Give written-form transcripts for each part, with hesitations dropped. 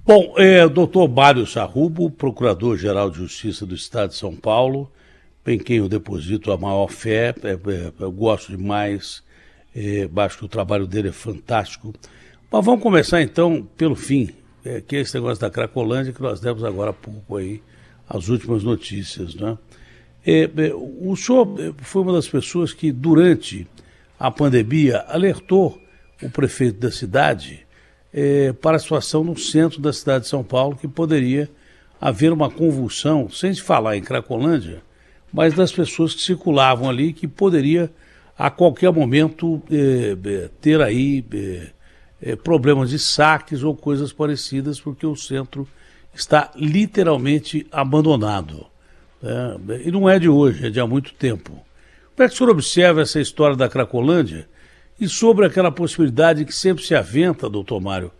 Bom, doutor Mário Sarrubo, Procurador-Geral de Justiça do Estado de São Paulo, em quem eu deposito a maior fé, eu gosto demais, acho que o trabalho dele é fantástico. Mas vamos começar então pelo fim, que é esse negócio da Cracolândia, que nós demos agora há pouco aí, as últimas notícias, né? O senhor foi uma das pessoas que, durante a pandemia, alertou o prefeito da cidade para a situação no centro da cidade de São Paulo, que poderia haver uma convulsão, sem se falar em Cracolândia, mas das pessoas que circulavam ali, que poderia a qualquer momento ter aí problemas de saques ou coisas parecidas, porque o centro está literalmente abandonado. E não é de hoje, é de há muito tempo. Como é que o senhor observa essa história da Cracolândia? E sobre aquela possibilidade que sempre se aventa, doutor Mário,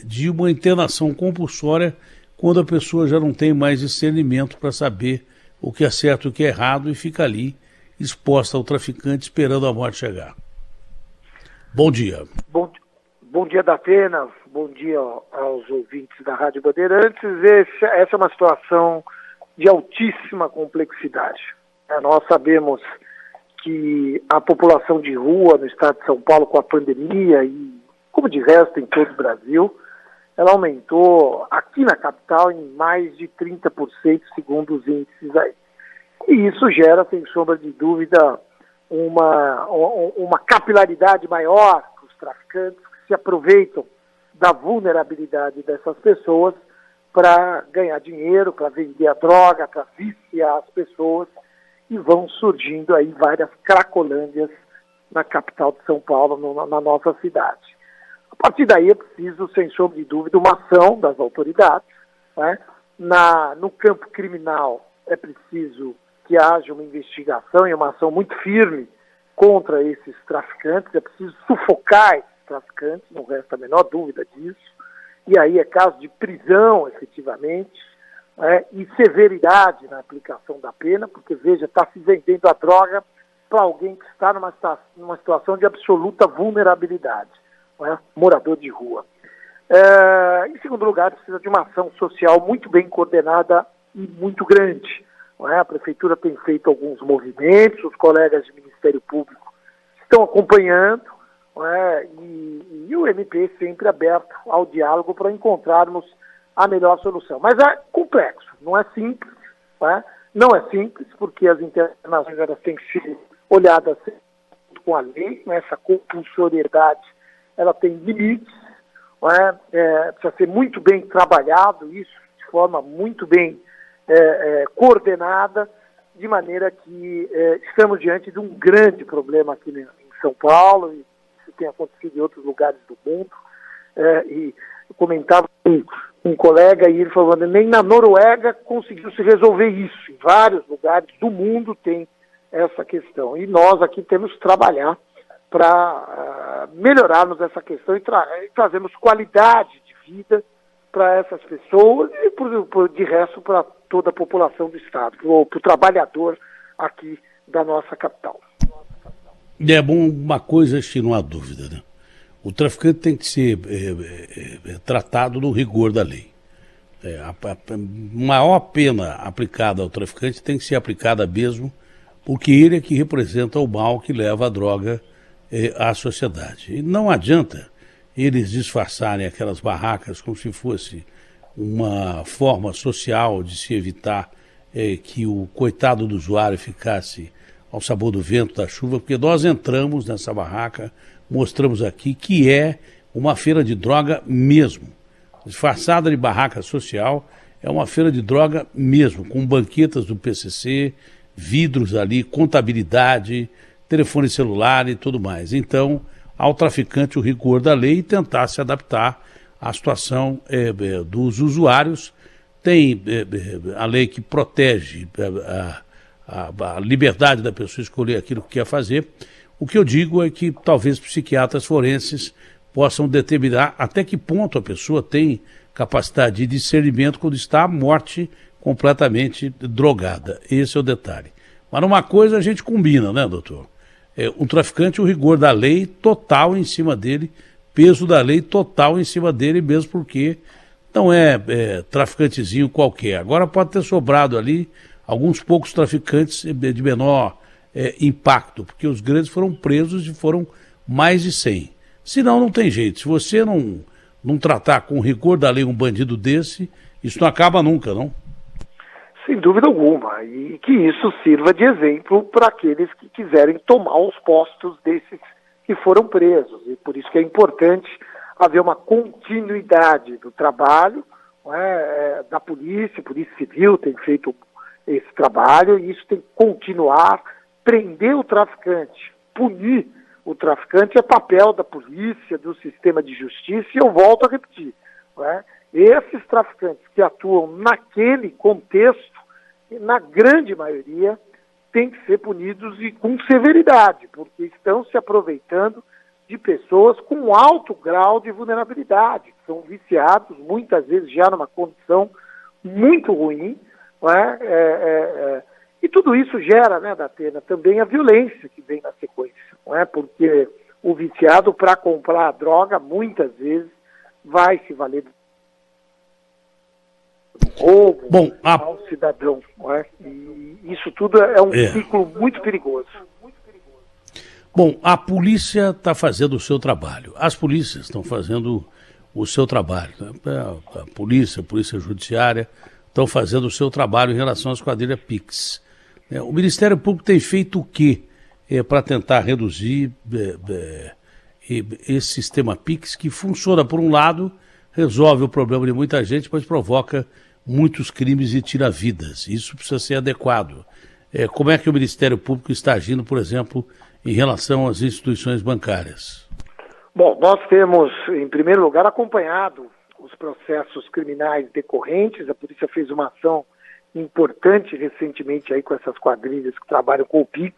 de uma internação compulsória quando a pessoa já não tem mais discernimento para saber o que é certo e o que é errado e fica ali exposta ao traficante esperando a morte chegar. Bom dia. Bom dia, Datena. Bom dia aos ouvintes da Rádio Bandeirantes. Essa é uma situação de altíssima complexidade. Nós sabemos que a população de rua no estado de São Paulo com a pandemia e, como de resto, em todo o Brasil, ela aumentou aqui na capital em mais de 30%, segundo os índices aí. E isso gera, sem sombra de dúvida, uma capilaridade maior para os traficantes que se aproveitam da vulnerabilidade dessas pessoas para ganhar dinheiro, para vender a droga, para viciar as pessoas. E vão surgindo aí várias cracolândias na capital de São Paulo, na nossa cidade. A partir daí é preciso, sem sombra de dúvida, uma ação das autoridades, né? No campo criminal é preciso que haja uma investigação e uma ação muito firme contra esses traficantes, é preciso sufocar esses traficantes, não resta a menor dúvida disso, e aí é caso de prisão, efetivamente, e severidade na aplicação da pena, porque, veja, está se vendendo a droga para alguém que está numa situação de absoluta vulnerabilidade, morador de rua. Em segundo lugar, precisa de uma ação social muito bem coordenada e muito grande. A Prefeitura tem feito alguns movimentos, os colegas do Ministério Público estão acompanhando, e o MP sempre aberto ao diálogo para encontrarmos a melhor solução. Mas é complexo, não é simples, não é simples, porque as internações elas têm que ser olhadas com a lei, essa compulsoriedade ela tem limites, precisa ser muito bem trabalhado isso, de forma muito bem coordenada, de maneira que estamos diante de um grande problema aqui em São Paulo, e isso tem acontecido em outros lugares do mundo, e eu comentava com um colega e ele falando, nem na Noruega conseguiu se resolver isso. Em vários lugares do mundo tem essa questão. E nós aqui temos que trabalhar para melhorarmos essa questão e trazermos qualidade de vida para essas pessoas e, de resto, para toda a população do Estado, para o trabalhador aqui da nossa capital. É bom, uma coisa, acho que não há dúvida, né? O traficante tem que ser tratado no rigor da lei. A maior pena aplicada ao traficante tem que ser aplicada mesmo, porque ele é que representa o mal que leva a droga à sociedade. E não adianta eles disfarçarem aquelas barracas como se fosse uma forma social de se evitar que o coitado do usuário ficasse ao sabor do vento, da chuva, porque nós entramos nessa barraca, mostramos aqui que é uma feira de droga mesmo. Disfarçada de barraca social, é uma feira de droga mesmo, com banquetas do PCC, vidros ali, contabilidade, telefone celular e tudo mais. Então, ao traficante o rigor da lei e tentar se adaptar à situação dos usuários. Tem a lei que protege a liberdade da pessoa escolher aquilo que quer fazer. O que eu digo é que talvez psiquiatras forenses possam determinar até que ponto a pessoa tem capacidade de discernimento quando está à morte completamente drogada. Esse é o detalhe. Mas uma coisa a gente combina, né, doutor? Um traficante, o rigor da lei total em cima dele, peso da lei total em cima dele, mesmo porque não é traficantezinho qualquer. Agora pode ter sobrado ali alguns poucos traficantes de menor impacto, porque os grandes foram presos e foram mais de 100. Senão não tem jeito. Se você não tratar com o rigor da lei um bandido desse, isso não acaba nunca, não? Sem dúvida alguma. E que isso sirva de exemplo para aqueles que quiserem tomar os postos desses que foram presos. E por isso que é importante haver uma continuidade do trabalho, da Polícia Civil tem feito esse trabalho, e isso tem que continuar. Prender o traficante, punir o traficante é papel da polícia, do sistema de justiça, e eu volto a repetir. Esses traficantes que atuam naquele contexto, na grande maioria, têm que ser punidos e com severidade, porque estão se aproveitando de pessoas com alto grau de vulnerabilidade, que são viciados, muitas vezes já numa condição muito ruim, e tudo isso gera, Datena, também a violência que vem na sequência, porque o viciado, para comprar a droga, muitas vezes vai se valer do roubo ao cidadão, e isso tudo é um ciclo muito perigoso. Bom, a polícia está fazendo o seu trabalho, as polícias estão fazendo o seu trabalho, a polícia judiciária estão fazendo o seu trabalho em relação às quadrilhas PIX. O Ministério Público tem feito o quê para tentar reduzir esse sistema PIX, que funciona, por um lado, resolve o problema de muita gente, mas provoca muitos crimes e tira vidas. Isso precisa ser adequado. Como é que o Ministério Público está agindo, por exemplo, em relação às instituições bancárias? Bom, nós temos, em primeiro lugar, acompanhado os processos criminais decorrentes. A polícia fez uma ação importante recentemente aí com essas quadrilhas que trabalham com o PIX.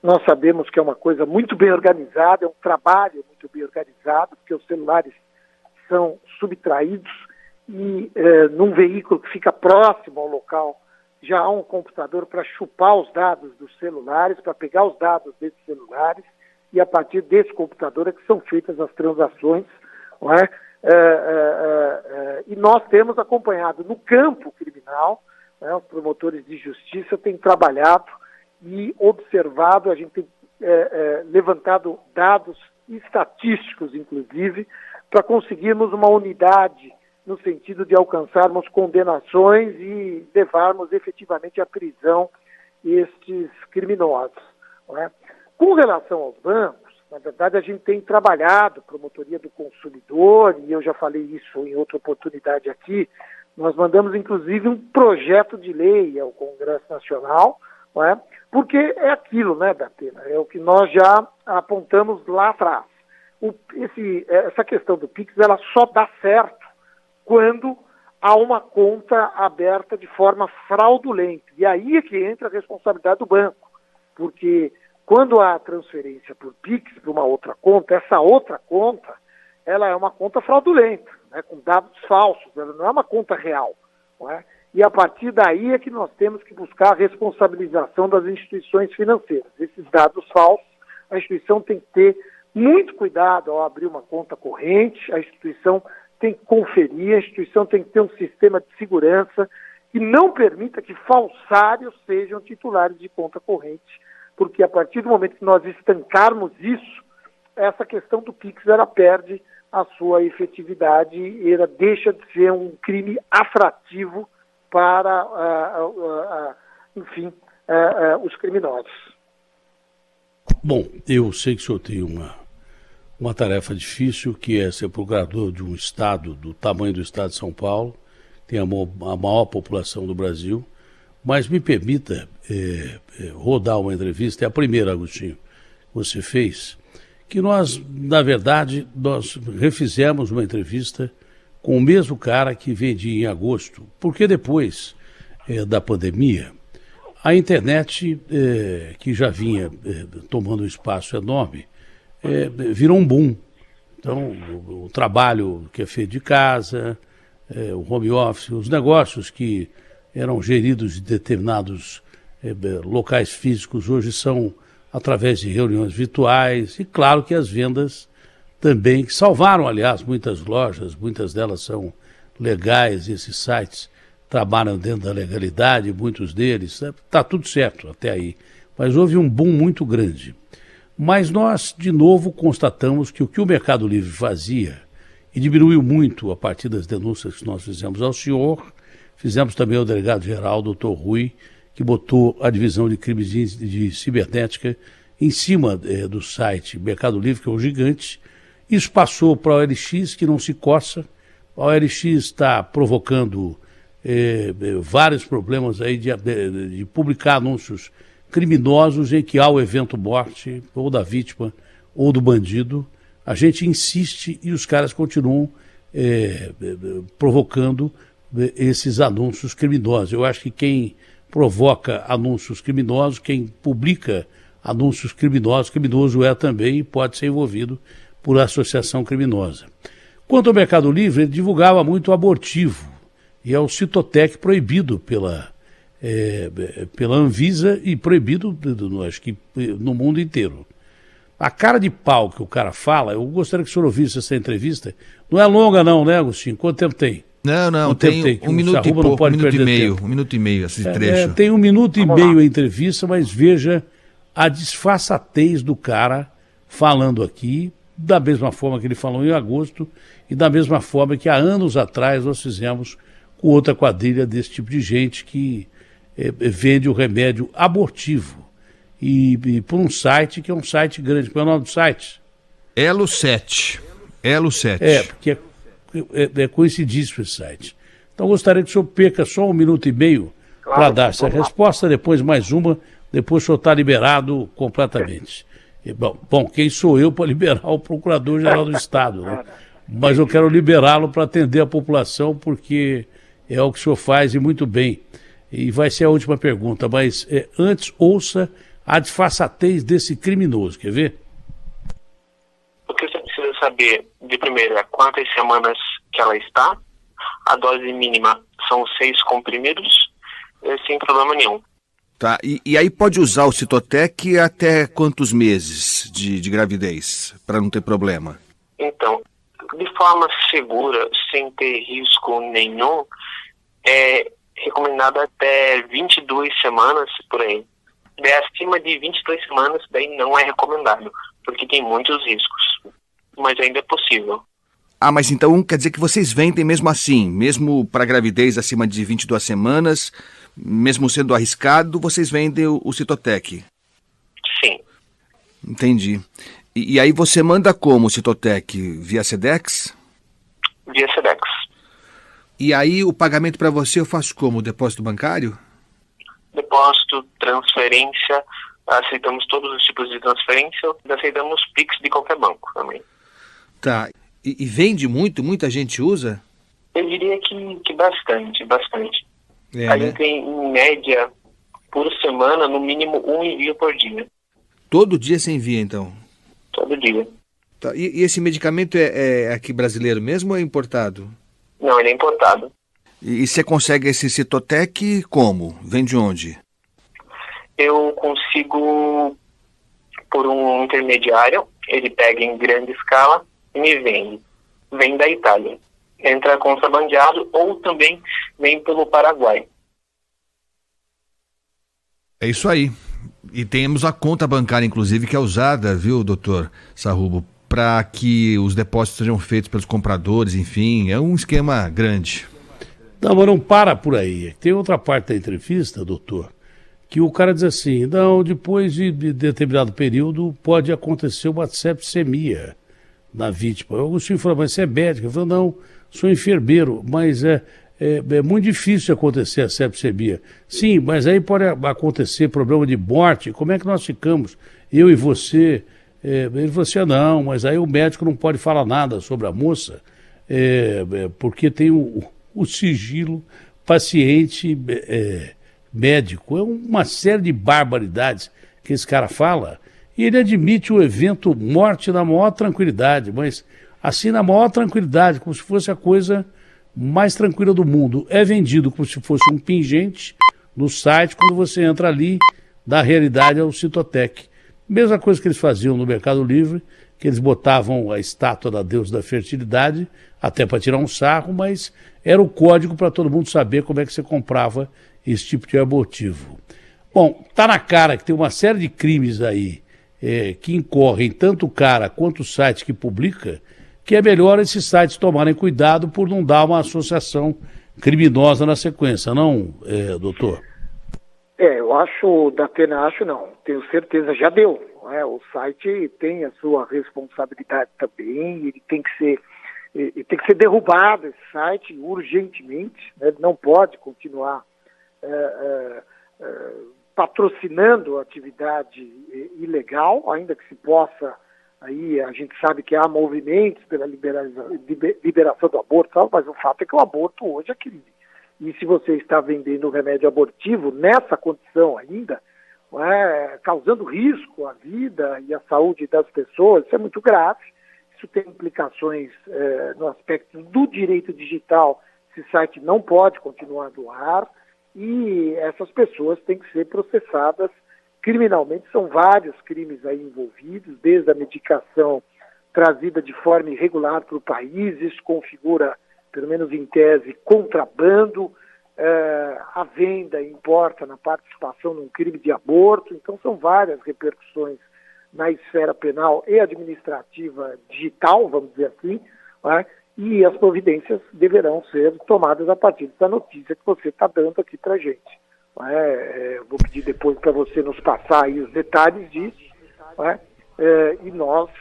Nós sabemos que é uma coisa muito bem organizada, é um trabalho muito bem organizado, porque os celulares são subtraídos e num veículo que fica próximo ao local já há um computador para chupar os dados dos celulares, para pegar os dados desses celulares, e a partir desse computador é que são feitas as transações, não é? E nós temos acompanhado no campo criminal, os promotores de justiça têm trabalhado e observado, a gente tem levantado dados estatísticos, inclusive, para conseguirmos uma unidade no sentido de alcançarmos condenações e levarmos efetivamente à prisão estes criminosos. Não é? Com relação aos bancos, na verdade a gente tem trabalhado promotoria do consumidor, e eu já falei isso em outra oportunidade aqui. Nós mandamos inclusive um projeto de lei ao Congresso Nacional, não é? Porque é aquilo, Datena, é o que nós já apontamos lá atrás. Essa questão do PIX, ela só dá certo quando há uma conta aberta de forma fraudulenta. E aí é que entra a responsabilidade do banco, porque quando há transferência por PIX para uma outra conta, essa outra conta, ela é uma conta fraudulenta, com dados falsos, ela não é uma conta real. Não é? E a partir daí é que nós temos que buscar a responsabilização das instituições financeiras. Esses dados falsos, a instituição tem que ter muito cuidado ao abrir uma conta corrente, a instituição tem que conferir, a instituição tem que ter um sistema de segurança que não permita que falsários sejam titulares de conta corrente, porque a partir do momento que nós estancarmos isso, essa questão do PIX, ela perde a sua efetividade e ela deixa de ser um crime atrativo para, os criminosos. Bom, eu sei que o senhor tem uma tarefa difícil, que é ser procurador de um estado do tamanho do estado de São Paulo, tem a maior população do Brasil, mas me permita rodar uma entrevista, é a primeira, Agostinho, que você fez, que nós, na verdade, nós refizemos uma entrevista com o mesmo cara que vendia em agosto, porque depois da pandemia, a internet, que já vinha tomando um espaço enorme, virou um boom. Então, o trabalho que é feito de casa, o home office, os negócios que eram geridos em determinados locais físicos, hoje são através de reuniões virtuais, e claro que as vendas também, que salvaram, aliás, muitas lojas, muitas delas são legais, esses sites trabalham dentro da legalidade, muitos deles, está tudo certo até aí. Mas houve um boom muito grande. Mas nós, de novo, constatamos que o que o Mercado Livre fazia, e diminuiu muito a partir das denúncias que nós fizemos ao senhor, fizemos também ao delegado-geral, doutor Rui, que botou a divisão de crimes de cibernética em cima do site Mercado Livre, que é um gigante. Isso passou para a OLX, que não se coça. A OLX está provocando vários problemas aí de publicar anúncios criminosos em que há o evento morte, ou da vítima, ou do bandido. A gente insiste e os caras continuam provocando esses anúncios criminosos. Eu acho que quem provoca anúncios criminosos, quem publica anúncios criminosos, criminoso é também e pode ser envolvido por associação criminosa. Quanto ao Mercado Livre, ele divulgava muito abortivo, e é o Citotec proibido pela Anvisa e proibido, acho que no mundo inteiro. A cara de pau que o cara fala, eu gostaria que o senhor ouvisse essa entrevista. Não é longa não, né, Agostinho? Quanto tempo tem? Não, tem um minuto e pouco, um minuto e meio esse trecho. Tem 1 minuto e meio a entrevista, mas veja a disfarçatez do cara falando aqui, da mesma forma que ele falou em agosto e da mesma forma que há anos atrás nós fizemos com outra quadrilha desse tipo de gente que vende o remédio abortivo e por um site que é um site grande. Qual é o nome do site? Elo 7. Porque é coincidíssimo esse site. Então gostaria que o senhor perca só 1 minuto e meio para dar essa resposta, depois mais uma, depois o senhor está liberado completamente. Bom, quem sou eu para liberar o Procurador-Geral do Estado, né? Mas eu quero liberá-lo para atender a população, porque é o que o senhor faz e muito bem. E vai ser a última pergunta, mas antes ouça a disfarçatez desse criminoso, quer ver? O que você precisa saber, de primeiro, é quantas semanas que ela está, a dose mínima são 6 comprimidos, sem problema nenhum. Tá, e aí pode usar o Citotec até quantos meses de gravidez, para não ter problema? Então, de forma segura, sem ter risco nenhum, é recomendado até 22 semanas, por aí. Acima de 22 semanas, daí não é recomendado, porque tem muitos riscos, mas ainda é possível. Ah, mas então quer dizer que vocês vendem mesmo assim, mesmo para gravidez acima de 22 semanas, mesmo sendo arriscado, vocês vendem o Citotec? Sim. Entendi. E aí você manda como o Citotec? Via Sedex? Via Sedex. E aí o pagamento para você eu faço como? Depósito bancário? Depósito, transferência, aceitamos todos os tipos de transferência, aceitamos Pix de qualquer banco também. Tá. E vende muito? Muita gente usa? Eu diria que bastante. A gente tem, em média, por semana, no mínimo 1 envio por dia. Todo dia você envia, então? Todo dia. Tá. E esse medicamento é aqui brasileiro mesmo ou é importado? Não, ele é importado. E você consegue esse Citotec como? Vem de onde? Eu consigo por um intermediário, ele pega em grande escala e me vende. Vem da Itália. Entra contrabandeado ou também vem pelo Paraguai. É isso aí. E temos a conta bancária, inclusive, que é usada, viu, doutor Sarrubo, para que os depósitos sejam feitos pelos compradores, enfim, é um esquema grande. Não, mas não para por aí. Tem outra parte da entrevista, doutor, que o cara diz assim, não, depois de determinado período pode acontecer uma sepsemia na vítima. O Agostinho falou, mas você é médico? Eu falei, não, sou enfermeiro, mas é muito difícil acontecer a sepsemia. Sim, mas aí pode acontecer problema de morte. Como é que nós ficamos? Eu e você? Ele falou assim, não, mas aí o médico não pode falar nada sobre a moça, porque tem o sigilo paciente médico. É uma série de barbaridades que esse cara fala. E ele admite o evento morte na maior tranquilidade, mas assim na maior tranquilidade, como se fosse a coisa mais tranquila do mundo. É vendido como se fosse um pingente no site, quando você entra ali, da realidade ao Citotec. Mesma coisa que eles faziam no Mercado Livre, que eles botavam a estátua da deusa da fertilidade, até para tirar um sarro, mas era o código para todo mundo saber como é que você comprava esse tipo de abortivo. Bom, tá na cara que tem uma série de crimes aí que incorrem tanto o cara quanto o site que publica, que é melhor esses sites tomarem cuidado por não dar uma associação criminosa na sequência, não, doutor? Eu acho, Datena, não, tenho certeza, já deu. O site tem a sua responsabilidade também, ele tem que ser derrubado, esse site, urgentemente, né? Ele não pode continuar patrocinando atividade ilegal, ainda que se possa, aí a gente sabe que há movimentos pela liberação do aborto, mas o fato é que o aborto hoje é crime. E se você está vendendo remédio abortivo nessa condição ainda, causando risco à vida e à saúde das pessoas, isso é muito grave. Isso tem implicações no aspecto do direito digital. Esse site não pode continuar no ar e essas pessoas têm que ser processadas criminalmente. São vários crimes aí envolvidos, desde a medicação trazida de forma irregular para o país, isso configura, pelo menos em tese, contrabando, a venda importa na participação num crime de aborto. Então são várias repercussões na esfera penal e administrativa digital, vamos dizer assim, e as providências deverão ser tomadas a partir dessa notícia que você está dando aqui para a gente. Vou pedir depois para você nos passar aí os detalhes disso, e nós,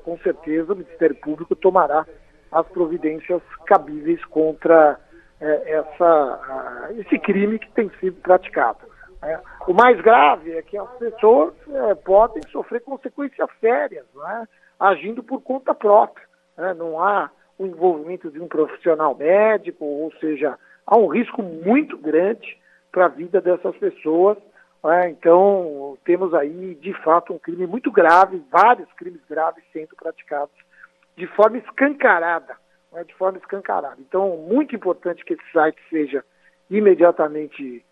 com certeza, o Ministério Público tomará as providências cabíveis contra esse crime que tem sido praticado. O mais grave é que as pessoas podem sofrer consequências sérias, agindo por conta própria. Não há o envolvimento de um profissional médico, ou seja, há um risco muito grande para a vida dessas pessoas. Então, temos aí, de fato, um crime muito grave, vários crimes graves sendo praticados de forma escancarada. De forma escancarada. Então, muito importante que esse site seja imediatamente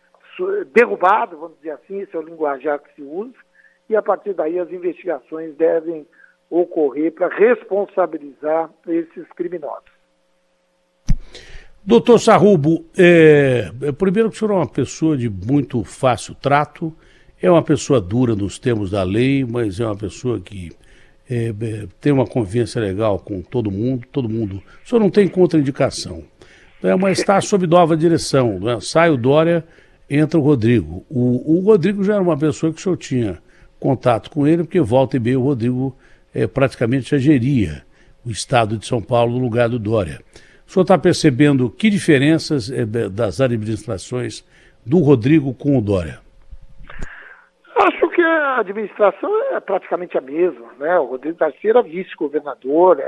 derrubado, vamos dizer assim, esse é o linguajar que se usa, e a partir daí as investigações devem ocorrer para responsabilizar esses criminosos. Doutor Sarrubo, primeiro que o senhor é uma pessoa de muito fácil trato, é uma pessoa dura nos termos da lei, mas é uma pessoa que tem uma convivência legal com todo mundo, o senhor não tem contraindicação, mas está sob nova direção, sai o Dória, entra o Rodrigo. O Rodrigo já era uma pessoa que o senhor tinha contato com ele, porque volta e meia o Rodrigo praticamente já geria o estado de São Paulo no lugar do Dória. O senhor está percebendo que diferenças das administrações do Rodrigo com o Dória? Acho que a administração é praticamente a mesma, né? O Rodrigo Garcia era vice-governador,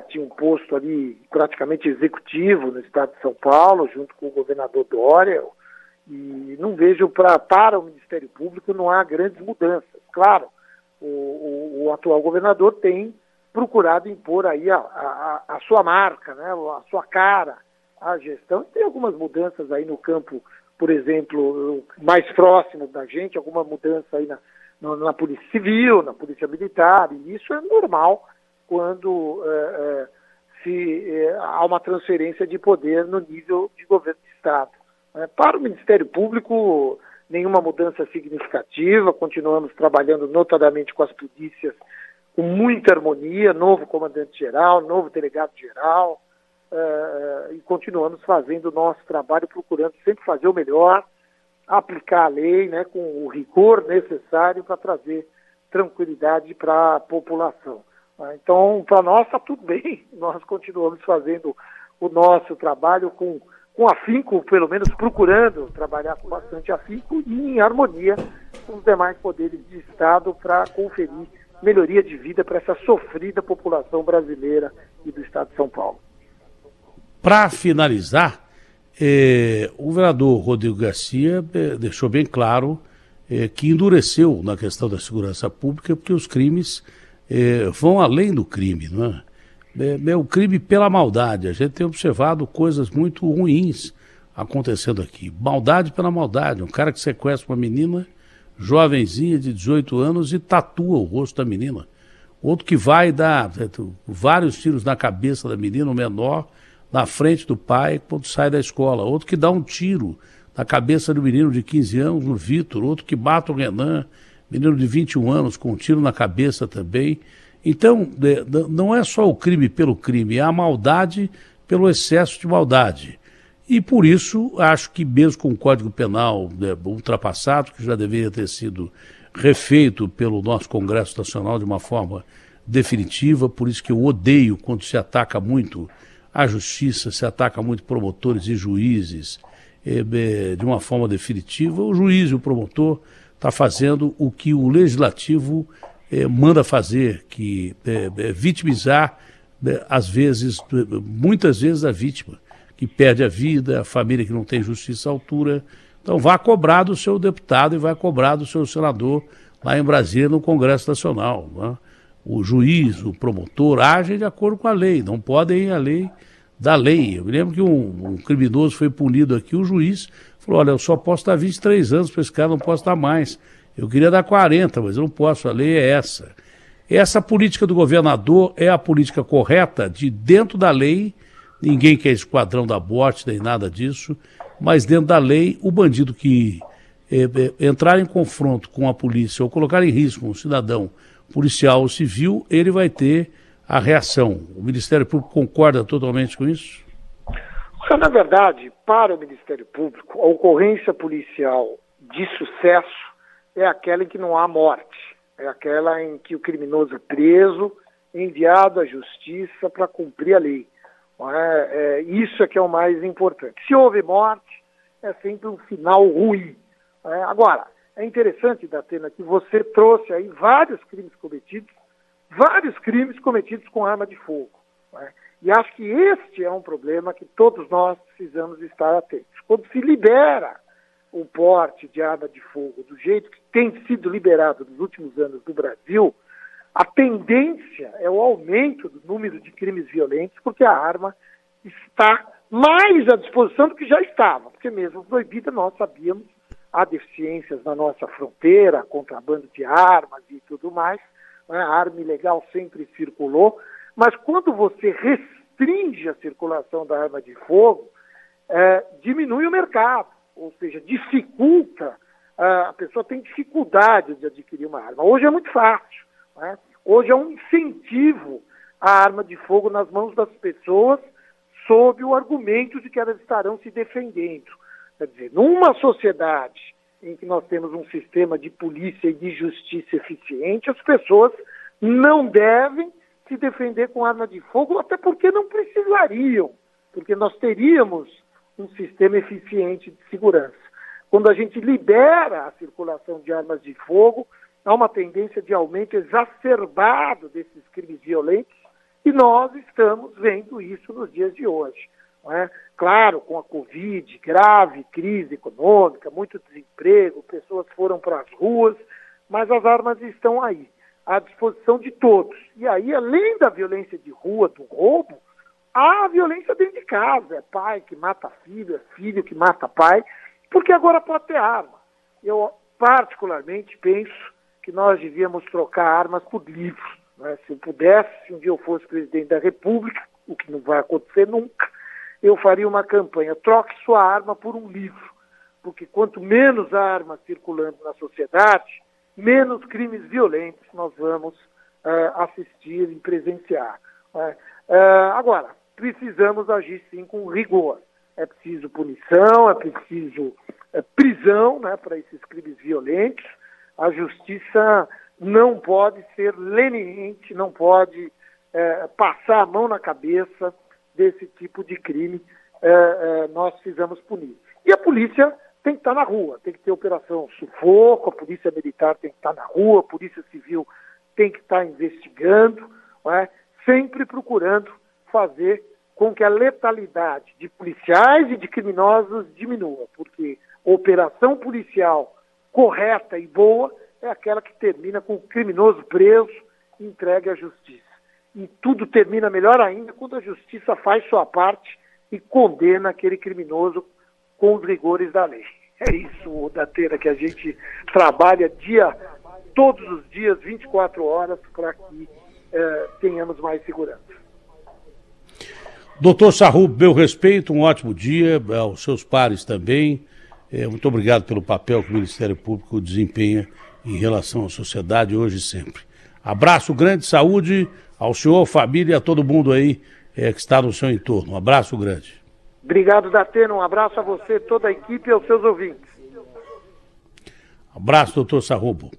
tinha um posto ali praticamente executivo no estado de São Paulo, junto com o governador Dória, e não vejo para o Ministério Público não há grandes mudanças. Claro, o atual governador tem procurado impor aí a sua marca, né? A sua cara à gestão, e tem algumas mudanças aí no campo, por exemplo, mais próximo da gente, alguma mudança aí na Polícia Civil, na Polícia Militar, e isso é normal quando há uma transferência de poder no nível de governo de Estado. Para o Ministério Público, nenhuma mudança significativa, continuamos trabalhando notadamente com as polícias com muita harmonia, novo comandante-geral, novo delegado-geral, e continuamos fazendo o nosso trabalho, procurando sempre fazer o melhor, aplicar a lei, né, com o rigor necessário para trazer tranquilidade para a população. Então, para nós está tudo bem, nós continuamos fazendo o nosso trabalho com afinco, pelo menos procurando trabalhar com bastante afinco e em harmonia com os demais poderes de Estado para conferir melhoria de vida para essa sofrida população brasileira e do Estado de São Paulo. Para finalizar, o governador Rodrigo Garcia deixou bem claro que endureceu na questão da segurança pública, porque os crimes vão além do crime, não é? É o crime pela maldade. A gente tem observado coisas muito ruins acontecendo aqui. Maldade pela maldade. Um cara que sequestra uma menina, jovenzinha de 18 anos, e tatua o rosto da menina. outro que vai dar vários tiros na cabeça da menina, o menor, na frente do pai, quando sai da escola, outro que dá um tiro na cabeça do menino de 15 anos, no Vitor, outro que mata o Renan, menino de 21 anos, com um tiro na cabeça também. Então, não é só o crime pelo crime, é a maldade pelo excesso de maldade. E por isso, acho que mesmo com o Código Penal ultrapassado, que já deveria ter sido refeito pelo nosso Congresso Nacional de uma forma definitiva, por isso que eu odeio quando se ataca muito a justiça, se ataca muito promotores e juízes de uma forma definitiva. O juiz e o promotor está fazendo o que o legislativo manda fazer, que é vitimizar, às vezes, muitas vezes a vítima, que perde a vida, a família que não tem justiça à altura. Então vai cobrar do seu deputado e vai cobrar do seu senador lá em Brasília, no Congresso Nacional, né? O juiz, o promotor, agem de acordo com a lei, não podem ir além da lei. Eu me lembro que um criminoso foi punido aqui, o juiz falou, olha, eu só posso dar 23 anos para esse cara, não posso dar mais. Eu queria dar 40, mas eu não posso, a lei é essa. Essa política do governador é a política correta, de dentro da lei, ninguém quer esquadrão da morte, nem nada disso, mas dentro da lei, o bandido que entrar em confronto com a polícia ou colocar em risco um cidadão policial ou civil, ele vai ter a reação. O Ministério Público concorda totalmente com isso? Na verdade, para o Ministério Público, a ocorrência policial de sucesso é aquela em que não há morte, é aquela em que o criminoso é preso, enviado à justiça para cumprir a lei. Isso é que é o mais importante. Se houve morte, é sempre um sinal ruim. Agora, é interessante, Datena, que você trouxe aí vários crimes cometidos com arma de fogo. E acho que este é um problema que todos nós precisamos estar atentos. Quando se libera o porte de arma de fogo do jeito que tem sido liberado nos últimos anos no Brasil, a tendência é o aumento do número de crimes violentos, porque a arma está mais à disposição do que já estava, porque mesmo proibida nós sabíamos, há deficiências na nossa fronteira, contrabando de armas e tudo mais, a arma ilegal sempre circulou, mas quando você restringe a circulação da arma de fogo, diminui o mercado, ou seja, dificulta, a pessoa tem dificuldade de adquirir uma arma. Hoje é muito fácil, Hoje é um incentivo à arma de fogo nas mãos das pessoas sob o argumento de que elas estarão se defendendo. Quer dizer, numa sociedade em que nós temos um sistema de polícia e de justiça eficiente, as pessoas não devem se defender com arma de fogo, até porque não precisariam, porque nós teríamos um sistema eficiente de segurança. Quando a gente libera a circulação de armas de fogo, há uma tendência de aumento exacerbado desses crimes violentos e nós estamos vendo isso nos dias de hoje. Claro, com a Covid, grave crise econômica, muito desemprego, pessoas foram para as ruas, mas as armas estão aí, à disposição de todos. E aí, além da violência de rua, do roubo, há a violência dentro de casa. É pai que mata filho, é filho que mata pai, porque agora pode ter arma. Eu, particularmente, penso que nós devíamos trocar armas por livros. Se eu pudesse, se um dia eu fosse presidente da República, o que não vai acontecer nunca, eu faria uma campanha, troque sua arma por um livro, porque quanto menos armas circulando na sociedade, menos crimes violentos nós vamos assistir e presenciar. Agora, precisamos agir sim com rigor. É preciso punição, é preciso prisão, para esses crimes violentos. A justiça não pode ser leniente, não pode passar a mão na cabeça desse tipo de crime. Nós precisamos punir. E a polícia tem que estar na rua, tem que ter operação sufoco, a polícia militar tem que estar na rua, a polícia civil tem que estar investigando, sempre procurando fazer com que a letalidade de policiais e de criminosos diminua, porque operação policial correta e boa é aquela que termina com o criminoso preso e entregue à justiça. E tudo termina melhor ainda quando a justiça faz sua parte e condena aquele criminoso com os rigores da lei. É isso, Datena, que a gente trabalha todos os dias, 24 horas, para que tenhamos mais segurança. Doutor Sarrubo, meu respeito, um ótimo dia, aos seus pares também. Muito obrigado pelo papel que o Ministério Público desempenha em relação à sociedade hoje e sempre. Abraço grande, saúde ao senhor, família e a todo mundo aí que está no seu entorno. Um abraço grande. Obrigado, Datena. Um abraço a você, toda a equipe e aos seus ouvintes. Abraço, doutor Sarrubo.